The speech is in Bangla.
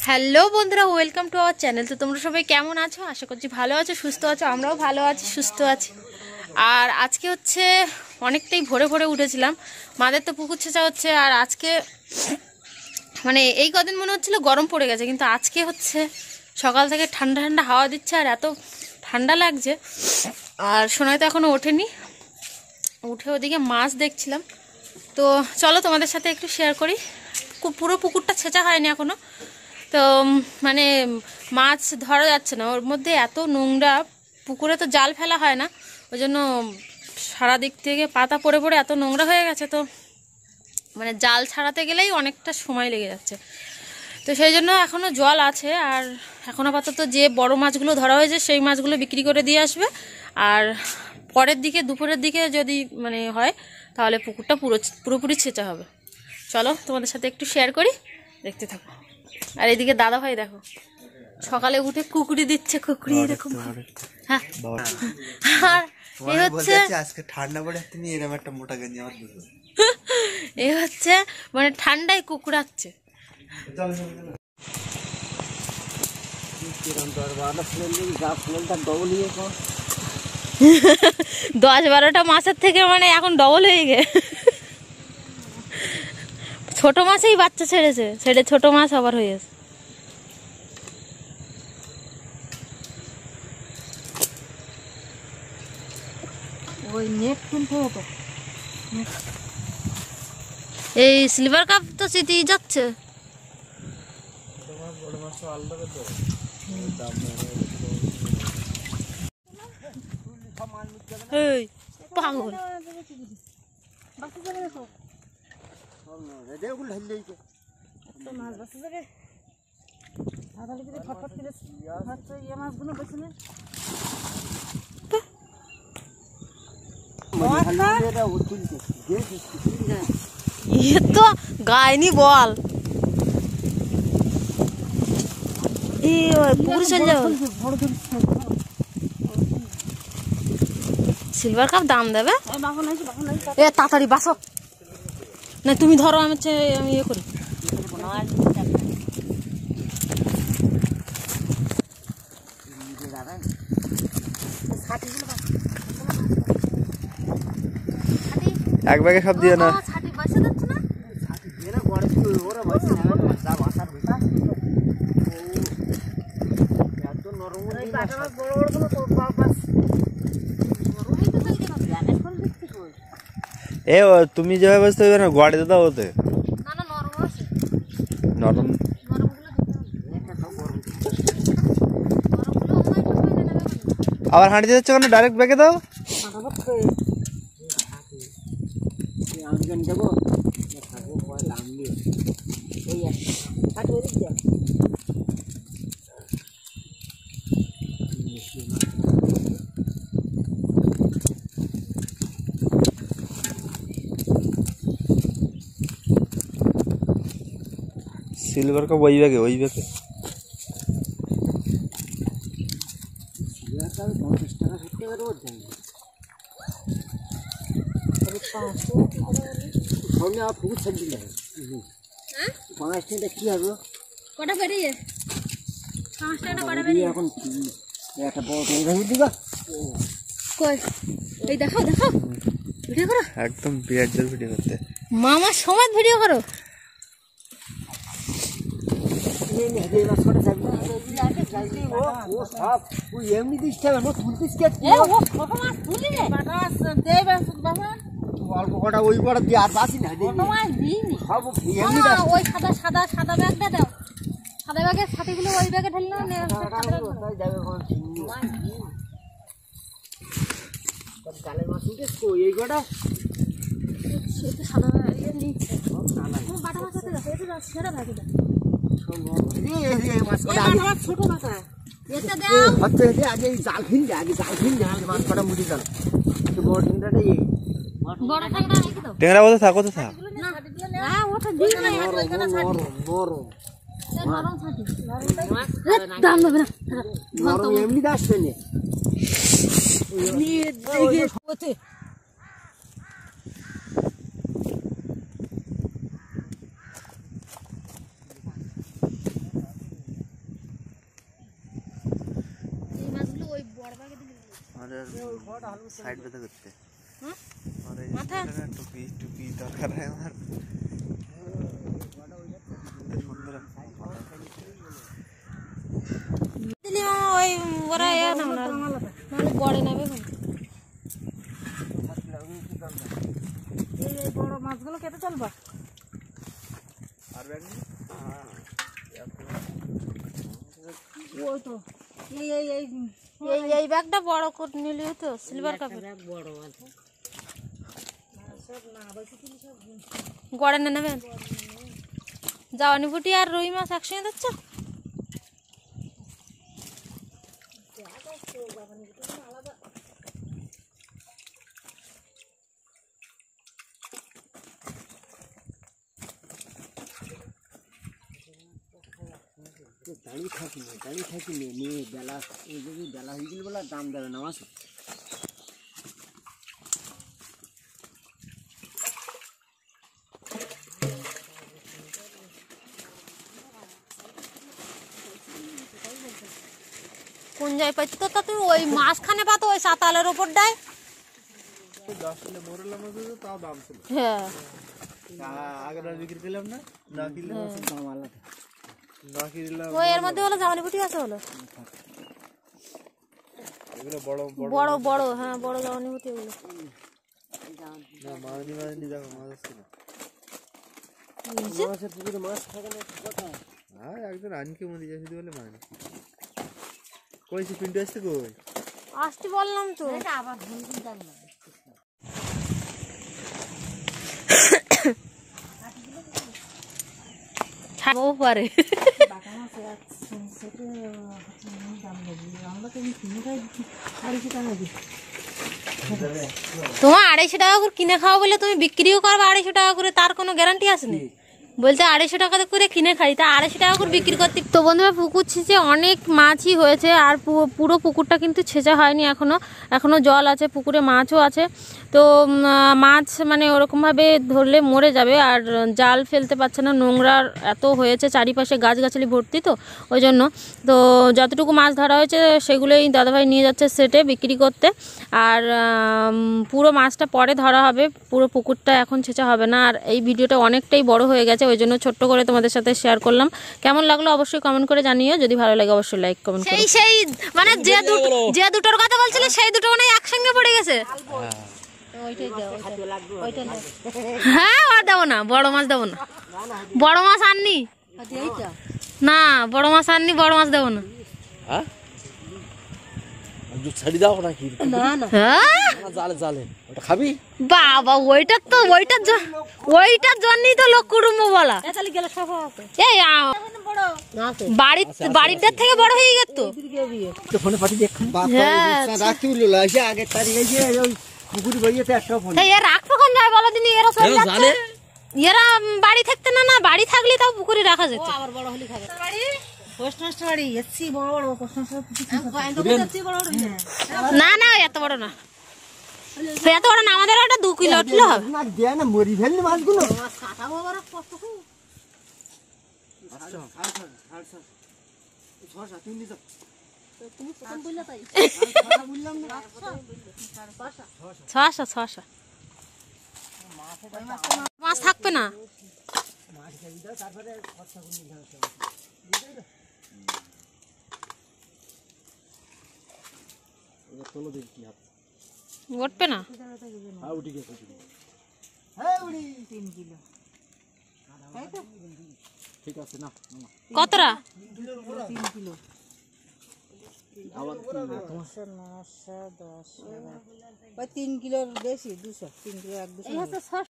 হ্যালো বন্ধুরা, ওয়েলকাম টু আওয়ার চ্যানেল। তো তোমরা সবাই কেমন আছো? আশা করছি ভালো আছো, সুস্থ আছো। আমরাও ভালো আছি, সুস্থ আছি। আর আজকে হচ্ছে অনেকটাই ভোরে ভোরে উঠেছিলাম। মাদের তো পুকুর ছেঁচা হচ্ছে। আর আজকে মানে এই কদিন মনে হচ্ছিল গরম পড়ে গেছে, কিন্তু আজকে হচ্ছে সকাল থেকে ঠান্ডা ঠান্ডা হাওয়া দিচ্ছে আর এত ঠান্ডা লাগছে। আর সোনাই তো এখনও ওঠেনি, উঠে ওদিকে মাছ দেখছিলাম। তো চলো তোমাদের সাথে একটু শেয়ার করি। পুরো পুকুরটা ছেঁচা হয়নি এখনো, তো মানে মাছ ধরা যাচ্ছে না, ওর মধ্যে এত নোংরা। পুকুরে তো জাল ফেলা হয় না, ওই জন্য সারা দিক থেকে পাতা পড়ে পড়ে এত নোংরা হয়ে গেছে। তো মানে জাল ছাড়াতে গেলেই অনেকটা সময় লেগে যাচ্ছে। তো সেই জন্য এখনও জল আছে। আর এখন আপাতত যে বড় মাছগুলো ধরা হয়েছে সেই মাছগুলো বিক্রি করে দিয়ে আসবে। আর পরের দিকে দুপুরের দিকে যদি মানে হয় তাহলে পুকুরটা পুরোপুরি ছেঁচা হবে। চলো তোমাদের সাথে একটু শেয়ার করি, দেখতে থাকো। আর এদিকে দাদা ভাই দেখো সকালে উঠে কুকুরি দিচ্ছে, কুকুরি এরকম। হ্যাঁ, আর এই হচ্ছে আজকে ঠান্ডা পড়ে তুমি এরকম একটা মোটা গেঞ্জি আমার দুটো এই হচ্ছে মানে ঠান্ডায় কুকুরাচ্ছে। 10-12টা মাছের থেকে মানে এখন ডবল হয়ে গে। ছোট মাছেই বাচ্চা ছেড়েছে, ছেড়ে ছোট মাছ আবার হয়েছে। ওই নেট কিনতে হতো। এই সিলভার কাপ তো চিতেই যাচ্ছে। এই পাগল তো গায়নি বল। পুকুরে চলে যাও। সিলভার কাপ দাম দেবে। এ তাড়াতাড়ি বাসো না, তুমি ধরো, আমি ইয়ে করি। এক ব্যাগে সব দিয়ে না। এ তুমি যেভাবে বসতে হবে না, গোয়াড়ে দাও ওতে নরম। আবার হাঁড়ি যাচ্ছে কেন? ডাইরেক্ট ব্যাগে দাও। सिल्वर का वही बैग है, वही बैग है। एकदम बियार वीडियो करते मामा समेत वीडियो करो। টেংরা বলতে থাকো তো থাক। এমনি আসছে সাইড বেঁধে করতে হুম? আর এই মাথা? টুপি টুপি দরকার হয় আমার দিলি মামা ওই ওরা এ না নাহলে পড়ে নেবে এখন। এই বড় মাছগুলো কেটে চলবা। আর ব্যাগ নেই? ওই তো এই এই এই এই ব্যাগটা বড় করে নিলেও তো সিলভার কাপের বড় মাছ গড়ে নেবেন। জাওয়ানি ফুটি আর রুই মাছ একসঙ্গে দিচ্ছ? দাঁড়িয়ে থাকি নিয়ে বেলা এই যদি বেলা হয়ে গেলে বলে দাম দেবে না মাছ। কোন জায়গায় পাচ্ছি তো তা তুমি ওই মাঝখানে পাতো ওই সাতালের ওপর ডায়। 10 কিলো মোরলা মাছ হতো তাও দাম ছিল। হ্যাঁ আগের বার বিক্রি করলাম না না কিনলে দাম আলাদা। না কিনলাম ওই এর মধ্যে হলো জাওয়ানি ফুটি আছে হলো এগুলো বড় বড় বড় বড়, হ্যাঁ বড় জাওয়ানি ফুটি এগুলো। না মাছনি দেখো মাছ আসছে না। মাছের পুকুরে মাছ থাকে না কথা। হ্যাঁ একজন আনকে মরে যাচ্ছে বলে মানে কইছি পিন্টু আসছে কই আসতে বললাম তো। আবার ভুল দাম না। থাকবো পারে। বাটা মাছ সেটা দাম নেই। আমরা তো কিনে খাই 250 টাকা দিই। তোমার 250 টাকা করে কিনে খাওয়া বলে তুমি বিক্রিও করবে 250 টাকা করে, তার কোনো গ্যারান্টি আছে না। বলতে 250 টাকা করে কিনে খাই, তা 250 টাকা করে বিক্রি করতে। তো বন্ধুরা পুকুর ছেঁচে অনেক মাছই হয়েছে, আর পুরো পুকুরটা কিন্তু ছেঁচা হয়নি এখনো জল আছে, পুকুরে মাছও আছে। তো মাছ মানে ওরকমভাবে ধরলে মরে যাবে, আর জাল ফেলতে পারছে না, নোংরার এত হয়েছে, চারিপাশে গাছগাছালি ভর্তি, তো ওই জন্য তো যতটুকু মাছ ধরা হয়েছে সেগুলোই দাদাভাই নিয়ে যাচ্ছে সেটে বিক্রি করতে। আর পুরো মাছটা পরে ধরা হবে, পুরো পুকুরটা এখন ছেঁচা হবে না। আর এই ভিডিওটা অনেকটাই বড় হয়ে গেছে, ওই জন্য ছোট্ট করে তোমাদের সাথে শেয়ার করলাম। কেমন লাগলো অবশ্যই কমেন্ট করে জানিও, যদি ভালো লাগে অবশ্যই লাইক কমেন্ট করো। সেই মানে যে দুটোর কথা বলছিলে সেই দুটো মানে একসঙ্গে পড়ে গেছে। হ্যাঁ আর দেবো না, বড় মাছ দেবো না, বড় মাছ আননি না, বড় মাছ আননি, বড় মাছ দেবো না। হ্যাঁ ছাড়ি দাও নাকি না না হ্যাঁ জালে জালে ওটা খাবি বাবা, ওইটার জন্যই তো লোক কুটুম্ব বলা। তাহলে গেলে সব আছে। এই বড় না আছে। বাড়িটার থেকে বড় হয়ে গেছে তো। তো ফোনে পাঠিয়ে দেখ। হ্যাঁ রাখতে বললো এসে আগে তারিখ এসে ওই পুকুরি বইয়েতে একটা ফোন। এই এর রাখবো কোন যায় বলো দিনি, এরা চলে যাচ্ছে। এরা বাড়ি থাকতে না, বাড়ি থাকলে তাও পুকুরে রাখা যেত। আবার বড় হলি খাবে। পোস্টমাস্টার বাড়ি এসছি বড় বড় পোস্টমাস্টার না না এত বড় না, এত বড় না, আমাদের ওটা 2 কিলো উঠলে হবে। না দেয় না মরি ফেললি মাছগুলো। ছশো মাছ থাকবে না। উঠবে না ঠিক আছে না কতটা 3 কিলো আবার 3 কিলোর বেশি 200 3 কিলো 1 200